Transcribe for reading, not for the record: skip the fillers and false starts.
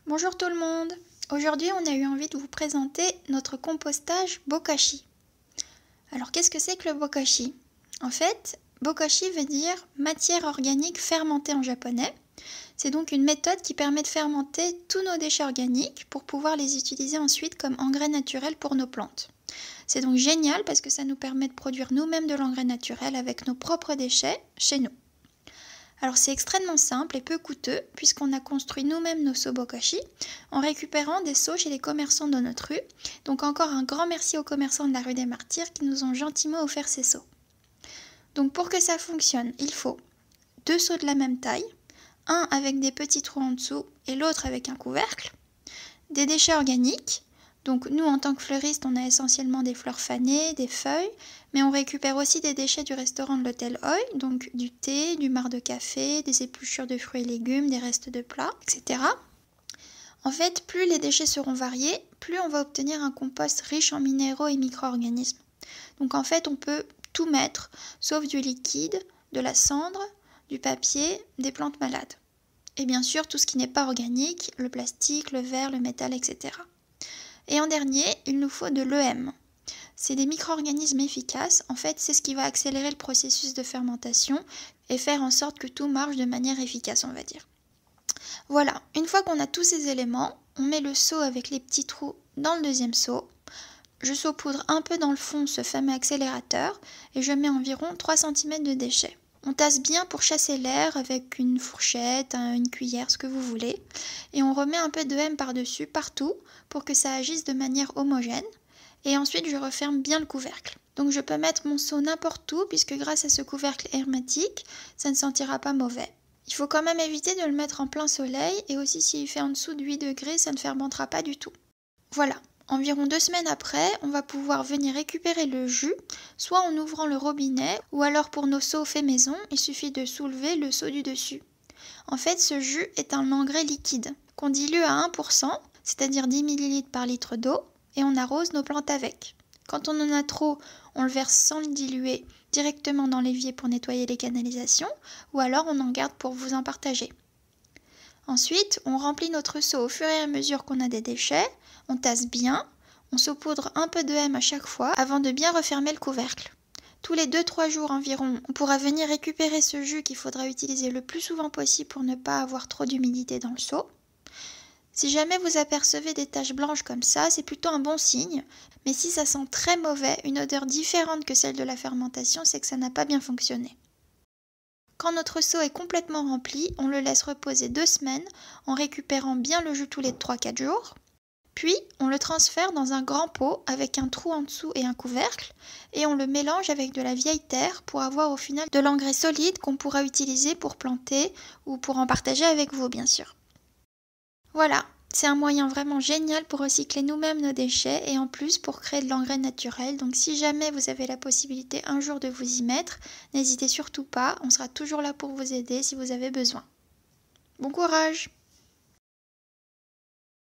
Bonjour tout le monde! Aujourd'hui, on a eu envie de vous présenter notre compostage bokashi. Alors, qu'est-ce que c'est que le bokashi? En fait, bokashi veut dire matière organique fermentée en japonais. C'est donc une méthode qui permet de fermenter tous nos déchets organiques pour pouvoir les utiliser ensuite comme engrais naturel pour nos plantes. C'est donc génial parce que ça nous permet de produire nous-mêmes de l'engrais naturel avec nos propres déchets chez nous. Alors c'est extrêmement simple et peu coûteux puisqu'on a construit nous-mêmes nos seaux bokashi en récupérant des seaux chez les commerçants de notre rue. Donc encore un grand merci aux commerçants de la rue des Martyrs qui nous ont gentiment offert ces seaux. Donc pour que ça fonctionne, il faut 2 seaux de la même taille, un avec des petits trous en dessous et l'autre avec un couvercle, des déchets organiques. Donc nous, en tant que fleuristes, on a essentiellement des fleurs fanées, des feuilles, mais on récupère aussi des déchets du restaurant de l'hôtel Oi, donc du thé, du marc de café, des épluchures de fruits et légumes, des restes de plats, etc. En fait, plus les déchets seront variés, plus on va obtenir un compost riche en minéraux et micro-organismes. Donc en fait, on peut tout mettre, sauf du liquide, de la cendre, du papier, des plantes malades. Et bien sûr, tout ce qui n'est pas organique, le plastique, le verre, le métal, etc. Et en dernier, il nous faut de l'EM. C'est des micro-organismes efficaces. En fait, c'est ce qui va accélérer le processus de fermentation et faire en sorte que tout marche de manière efficace, on va dire. Voilà, une fois qu'on a tous ces éléments, on met le seau avec les petits trous dans le deuxième seau. Je saupoudre un peu dans le fond ce fameux accélérateur et je mets environ 3 cm de déchets. On tasse bien pour chasser l'air avec une fourchette, une cuillère, ce que vous voulez. Et on remet un peu de M par-dessus, partout, pour que ça agisse de manière homogène. Et ensuite, je referme bien le couvercle. Donc je peux mettre mon seau n'importe où, puisque grâce à ce couvercle hermétique, ça ne sentira pas mauvais. Il faut quand même éviter de le mettre en plein soleil, et aussi s'il fait en dessous de 8 degrés, ça ne fermentera pas du tout. Voilà. Environ 2 semaines après, on va pouvoir venir récupérer le jus, soit en ouvrant le robinet, ou alors pour nos seaux faits maison, il suffit de soulever le seau du dessus. En fait, ce jus est un engrais liquide, qu'on dilue à 1%, c'est-à-dire 10 ml par litre d'eau, et on arrose nos plantes avec. Quand on en a trop, on le verse sans le diluer directement dans l'évier pour nettoyer les canalisations, ou alors on en garde pour vous en partager. Ensuite, on remplit notre seau au fur et à mesure qu'on a des déchets, on tasse bien, on saupoudre un peu de M à chaque fois avant de bien refermer le couvercle. Tous les 2-3 jours environ, on pourra venir récupérer ce jus qu'il faudra utiliser le plus souvent possible pour ne pas avoir trop d'humidité dans le seau. Si jamais vous apercevez des taches blanches comme ça, c'est plutôt un bon signe, mais si ça sent très mauvais, une odeur différente que celle de la fermentation, c'est que ça n'a pas bien fonctionné. Quand notre seau est complètement rempli, on le laisse reposer 2 semaines en récupérant bien le jus tous les 3-4 jours. Puis, on le transfère dans un grand pot avec un trou en dessous et un couvercle et on le mélange avec de la vieille terre pour avoir au final de l'engrais solide qu'on pourra utiliser pour planter ou pour en partager avec vous, bien sûr. Voilà, c'est un moyen vraiment génial pour recycler nous-mêmes nos déchets et en plus pour créer de l'engrais naturel. Donc si jamais vous avez la possibilité un jour de vous y mettre, n'hésitez surtout pas, on sera toujours là pour vous aider si vous avez besoin. Bon courage!